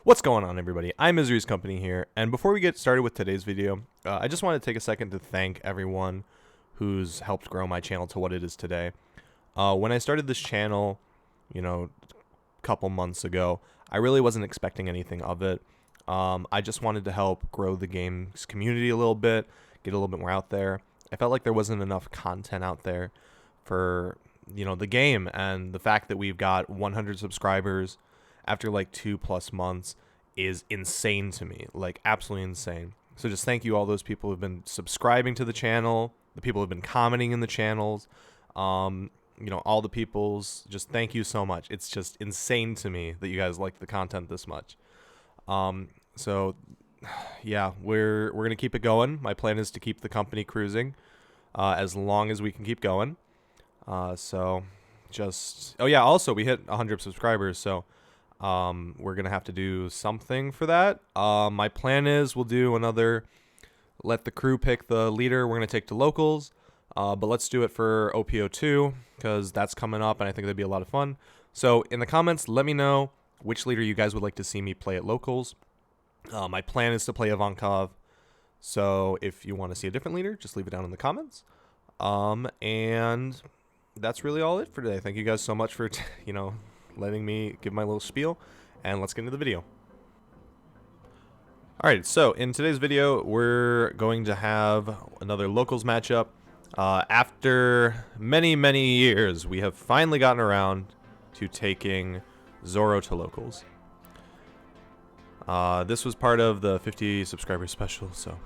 What's going on, everybody? I'm Misery's Company here, and before we get started with today's video, I just want to take a second to thank everyone who's helped grow my channel to what it is today. When I started this channel, a couple months ago, I really wasn't expecting anything of it. I just wanted to help grow the game's community a little bit, get a little bit more out there. I felt like there wasn't enough content out there for, the game, and the fact that we've got 100 subscribers after like 2+ months is insane to me, like absolutely insane. So just thank you all those people who've been subscribing to the channel, the people who've been commenting in the channels, all the peoples, just thank you so much. It's just insane to me that you guys like the content this much. So yeah, we're gonna keep it going. My plan is to keep the company cruising as long as we can keep going. Also we hit 100 subscribers, so we're gonna have to do something for that. My plan is we'll do another let the crew pick the leader we're gonna take to locals, but let's do it for OPO2 because that's coming up and I think that'd be a lot of fun. So in the comments, let me know which leader you guys would like to see me play at locals. My plan is to play Ivankov, so if you want to see a different leader, just leave it down in the comments. And that's really all it for today. Thank you guys so much for letting me give my little spiel, and let's get into the video. Alright, so in today's video, we're going to have another locals matchup. After many, many years, we have finally gotten around to taking Zoro to locals. This was part of the 50 subscriber special, so.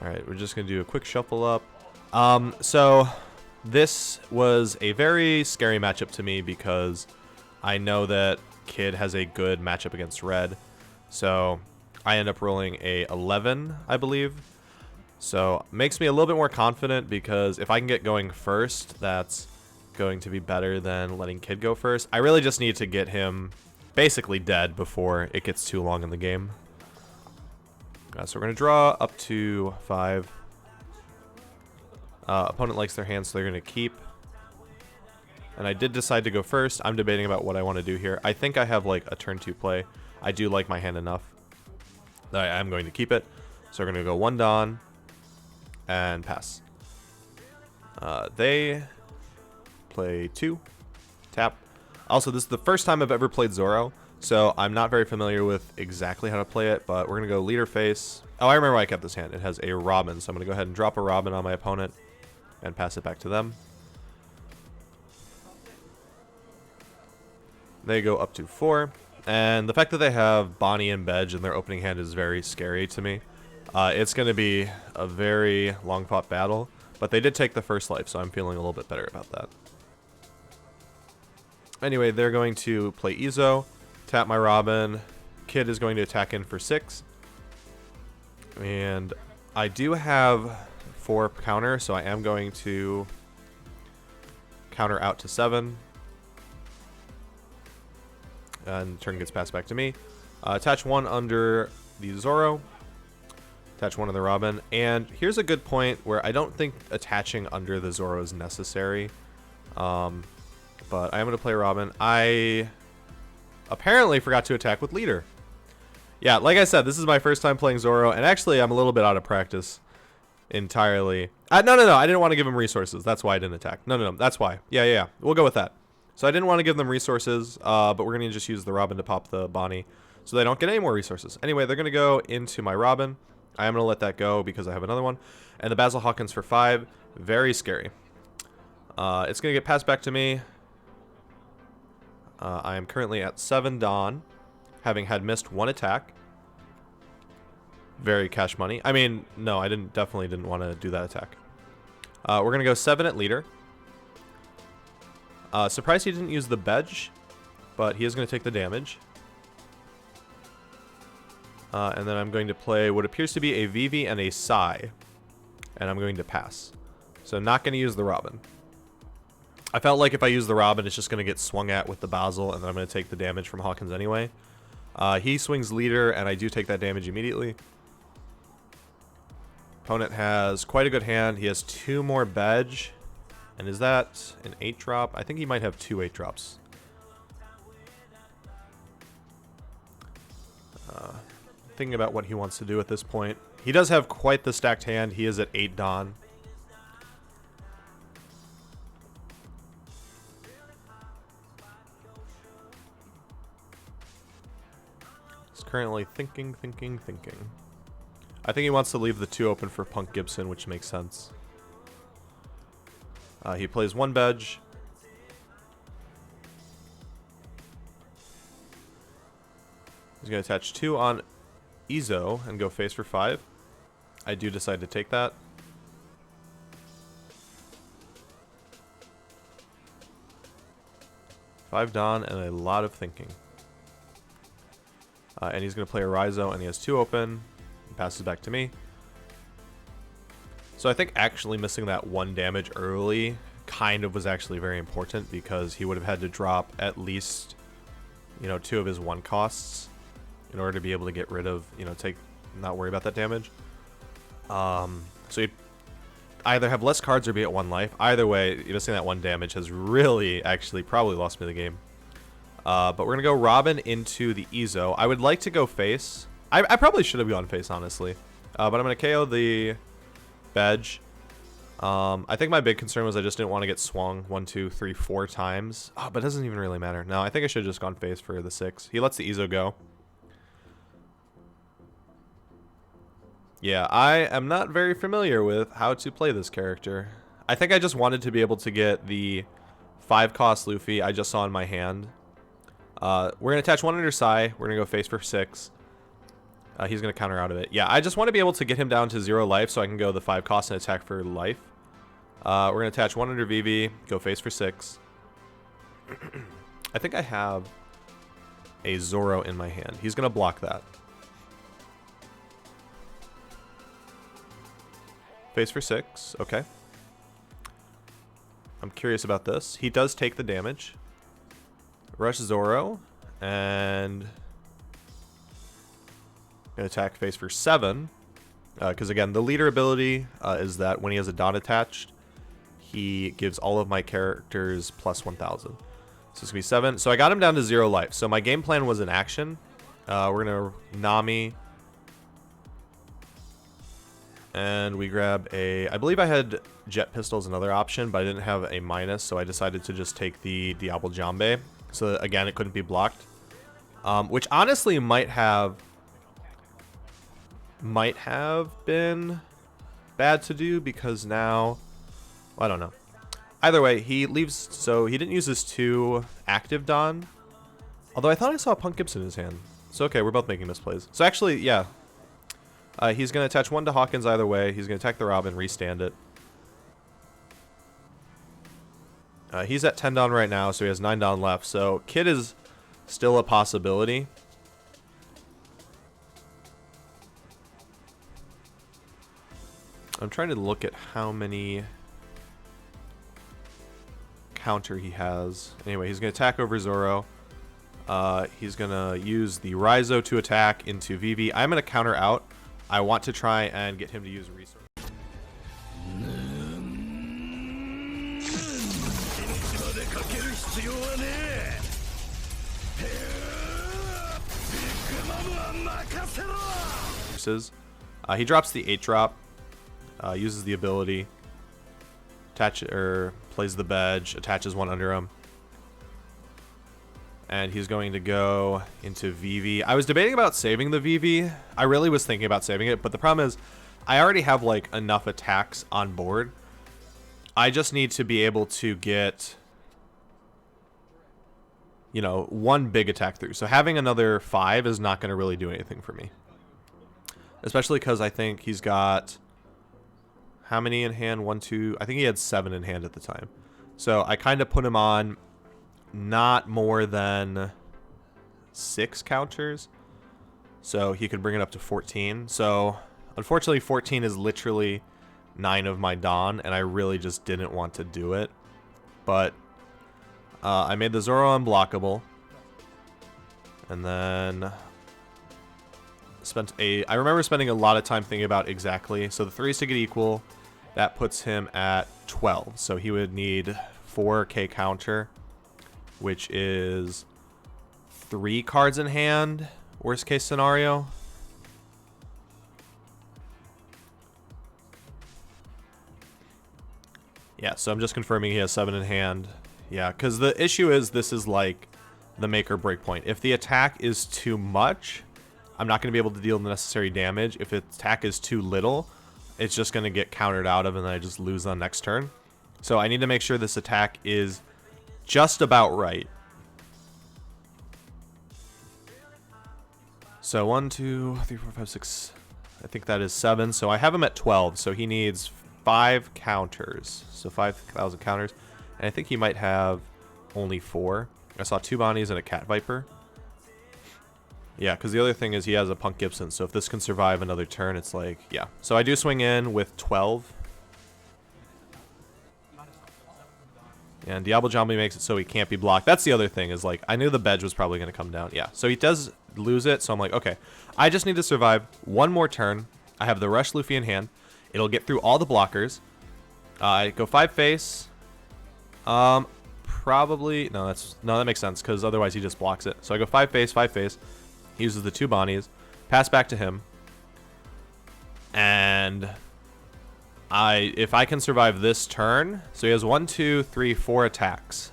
Alright, we're just going to do a quick shuffle up. So this was a very scary matchup to me because I know that Kid has a good matchup against Red. So I end up rolling a 11, I believe. So makes me a little bit more confident because if I can get going first, that's going to be better than letting Kid go first. I really just need to get him basically dead before it gets too long in the game. So we're going to draw up to 5. Opponent likes their hand, so they're going to keep. And I did decide to go first. I'm debating about what I want to do here. I think I have like a turn 2 play. I do like my hand enough that I'm going to keep it. So we're going to go 1 Dawn and pass. They play 2, tap. Also, this is the first time I've ever played Zoro, so I'm not very familiar with exactly how to play it, but we're going to go leader face. Oh, I remember why I kept this hand. It has a Robin, so I'm going to go ahead and drop a Robin on my opponent and pass it back to them. They go up to 4, and the fact that they have Bonnie and Bedge in their opening hand is very scary to me. It's going to be a very long-fought battle, but they did take the first life, so I'm feeling a little bit better about that. Anyway, they're going to play Izo, tap my Robin. Kid is going to attack in for 6. And I do have 4 counter, so I am going to counter out to 7. And turn gets passed back to me. Attach 1 under the Zoro. Attach 1 on the Robin. And here's a good point where I don't think attaching under the Zoro is necessary. But I am going to play Robin. I apparently forgot to attack with leader. Yeah, like I said, this is my first time playing Zoro, and actually I'm a little bit out of practice entirely. No, I didn't want to give him resources. That's why I didn't attack. No, that's why. Yeah, we'll go with that. So I didn't want to give them resources, but we're going to just use the Robin to pop the Bonnie so they don't get any more resources. Anyway, they're going to go into my Robin. I am going to let that go because I have another one. And the Basil Hawkins for 5. Very scary. It's going to get passed back to me. I am currently at 7 Dawn, having had missed 1 attack. Very cash money. I mean, no, I definitely didn't want to do that attack. We're going to go 7 at leader. Surprised he didn't use the Bedge, but he is going to take the damage. And then I'm going to play what appears to be a Vivi and a Sai, and I'm going to pass. So not going to use the Robin. I felt like if I use the Robin, it's just going to get swung at with the Basil, and then I'm going to take the damage from Hawkins anyway. He swings leader, and I do take that damage immediately. Opponent has quite a good hand. He has 2 more Bedge. And is that an 8-drop? I think he might have 2 8-drops. thinking about what he wants to do at this point. He does have quite the stacked hand. He is at 8 Don. He's currently thinking. I think he wants to leave the 2 open for Punk Gibson, which makes sense. He plays 1 Bedge. He's going to attach 2 on Izo and go face for 5. I do decide to take that. Five Don and a lot of thinking. And he's going to play a Raizo, and he has 2 open. He passes back to me. So I think actually missing that 1 damage early kind of was actually very important, because he would have had to drop at least, you know, 2 of his 1 costs in order to be able to get rid of, you know, not worry about that damage. So he'd either have less cards or be at 1 life. Either way, you know, seeing that 1 damage has really actually probably lost me the game. But we're going to go Robin into the Izo. I would like to go face. I probably should have gone face, honestly. But I'm going to KO the Bedge. I think my big concern was I just didn't want to get swung 1, 2, 3, 4 times. But it doesn't even really matter. No, I think I should have just gone face for the 6. He lets the Izo go. Yeah, I am not very familiar with how to play this character. I think I just wanted to be able to get the 5-cost Luffy I just saw in my hand. We're going to attach 1 under Sai. We're going to go face for 6. He's going to counter out of it. Yeah, I just want to be able to get him down to 0 life so I can go the 5 cost and attack for life. We're going to attach 1 under Vivi, go face for 6. I think I have a Zoro in my hand. He's going to block that. Face for 6, okay. I'm curious about this. He does take the damage. Rush Zoro, and gonna attack face for 7. Because again, the leader ability is that when he has a dot attached, he gives all of my characters plus 1,000. So it's gonna be 7. So I got him down to 0 life. So my game plan was in action. We're gonna Nami. And we grab a... I believe I had Jet Pistol as another option, but I didn't have a minus, so I decided to just take the Diablo Jambe. So again, it couldn't be blocked. Which honestly might have been bad to do, because now... Well, I don't know. Either way, he leaves... So he didn't use his 2 active Don. Although I thought I saw Punk Gibson in his hand. So okay, we're both making misplays. So actually, yeah... he's going to attach 1 to Hawkins either way. He's going to attack the Robin, restand it. He's at 10 Don right now, so he has 9 Don left. So Kid is still a possibility. I'm trying to look at how many counter he has. Anyway, he's going to attack over Zoro. He's going to use the Raizo to attack into Vivi. I'm going to counter out. I want to try and get him to use resource. He drops the 8-drop, uses the ability, plays the Bedge, attaches 1 under him. And he's going to go into Vivi. I was debating about saving the Vivi. I really was thinking about saving it, but the problem is I already have like enough attacks on board. I just need to be able to get, you know, 1 big attack through. So having another 5 is not going to really do anything for me. Especially because I think he's got, how many in hand? 1, 2, I think he had 7 in hand at the time. So I kind of put him on not more than 6 counters, so he could bring it up to 14. So unfortunately 14 is literally 9 of my Dawn, and I really just didn't want to do it. But I made the Zoro unblockable, and then I remember spending a lot of time thinking about exactly. So the 3s to get equal, that puts him at 12. So he would need 4k counter, which is 3 cards in hand, worst case scenario. Yeah, so I'm just confirming he has 7 in hand. Yeah, because the issue is this is like the make or break point. If the attack is too much, I'm not going to be able to deal the necessary damage. If the attack is too little, it's just going to get countered out of and then I just lose on next turn. So I need to make sure this attack is just about right. So 1, 2, 3, 4, 5, 6. I think that is 7. So I have him at 12. So he needs 5 counters. So 5,000 counters. And I think he might have only 4. I saw 2 Bonnies and a Cat Viper. Yeah, because the other thing is he has a Punk Gibson. So if this can survive another turn, it's like, yeah. So I do swing in with 12. And Diablo Zombie makes it so he can't be blocked. That's the other thing is like, I knew the Bedge was probably going to come down. Yeah, so he does lose it. So I'm like, okay, I just need to survive one more turn. I have the Rush Luffy in hand. It'll get through all the blockers. I go 5 face. Probably, no, that makes sense because otherwise he just blocks it. So I go 5 face, 5 face. He uses the 2 Bonnies. Pass back to him. And if I can survive this turn, so he has 1, 2, 3, 4 attacks,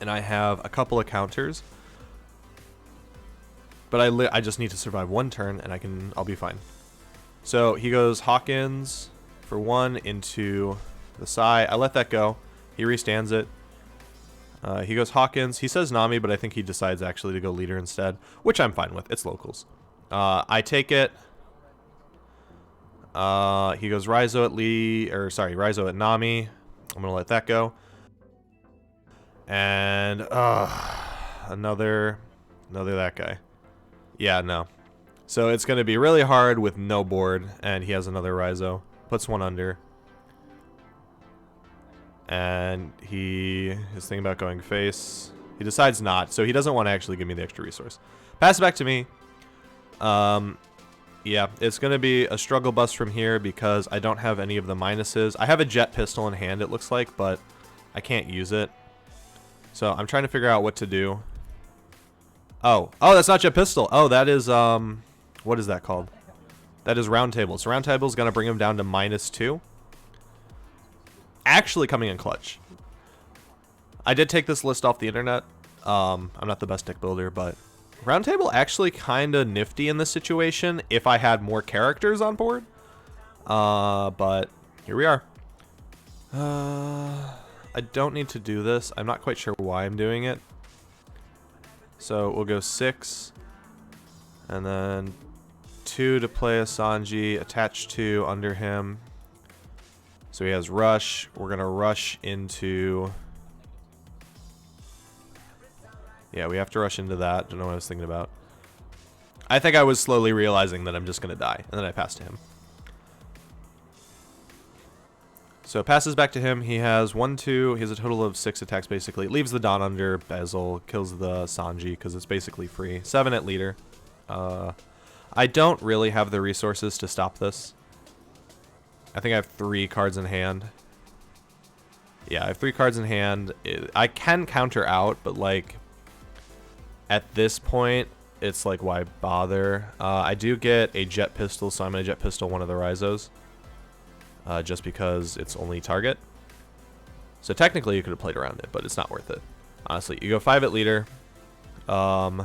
and I have a couple of counters, but I just need to survive one turn, and I'll be fine. So he goes Hawkins for 1 into the Sai. I let that go. He restands it. He goes Hawkins. He says Nami, but I think he decides actually to go leader instead, which I'm fine with. It's locals. I take it. He goes Raizo at Raizo at Nami. I'm gonna let that go. And another that guy. Yeah, no. So it's gonna be really hard with no board, and he has another Raizo. Puts 1 under. And his thinking about going face. He decides not, so he doesn't want to actually give me the extra resource. Pass it back to me. Yeah, it's going to be a struggle bus from here because I don't have any of the minuses. I have a jet pistol in hand, it looks like, but I can't use it. So I'm trying to figure out what to do. Oh, that's not jet pistol. Oh, that is, what is that called? That is round table. So round table is going to bring him down to -2. Actually coming in clutch. I did take this list off the internet. I'm not the best deck builder, but Roundtable actually kind of nifty in this situation if I had more characters on board. But here we are. I don't need to do this. I'm not quite sure why I'm doing it. So we'll go 6. And then 2 to play a Sanji. Attach 2 under him. So he has Rush. We're going to rush into... Yeah, we have to rush into that. Don't know what I was thinking about. I think I was slowly realizing that I'm just going to die. And then I pass to him. So it passes back to him. He has 1, 2. He has a total of 6 attacks, basically. Leaves the Dawn under. Bezel. Kills the Sanji because it's basically free. 7 at leader. I don't really have the resources to stop this. I think I have 3 cards in hand. Yeah, I have 3 cards in hand. I can counter out, but like... At this point, it's like, why bother? I do get a jet pistol, so I'm going to jet pistol one of the Raizos. Just because it's only target. So technically, you could have played around it, but it's not worth it. Honestly, you go 5 at leader. I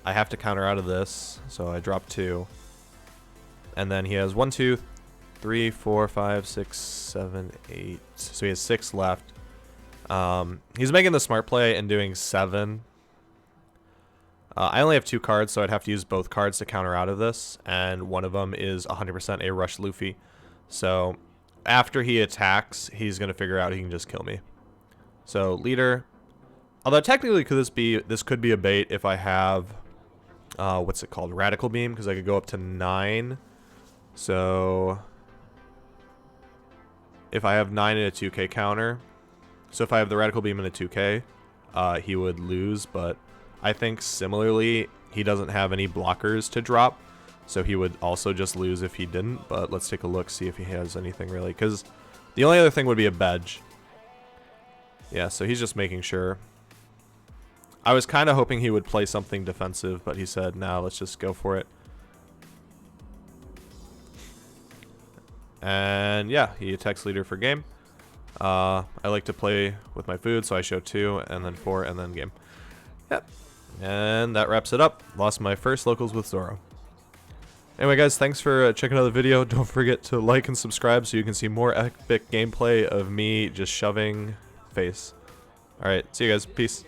have to counter out of this, so I drop 2. And then he has 1, 2, 3, 4, 5, 6, 7, 8. So he has 6 left. He's making the smart play and doing 7. I only have 2 cards, so I'd have to use both cards to counter out of this, and one of them is 100% a Rush Luffy. So after he attacks, he's going to figure out he can just kill me. So leader, although technically this could be a bait if I have what's it called, Radical Beam, because I could go up to 9. So if I have 9 and a 2k counter, so if I have the Radical Beam and a 2k, he would lose, but I think similarly, he doesn't have any blockers to drop, so he would also just lose if he didn't, but let's take a look, see if he has anything really, because the only other thing would be a Bedge. Yeah, so he's just making sure. I was kind of hoping he would play something defensive, but he said, nah, let's just go for it. And yeah, he attacks leader for game. I like to play with my food, so I show 2, and then 4, and then game. Yep. And that wraps it up. Lost my first locals with Zoro. Anyway, guys, thanks for checking out the video. Don't forget to like and subscribe so you can see more epic gameplay of me just shoving face. Alright, see you guys. Peace.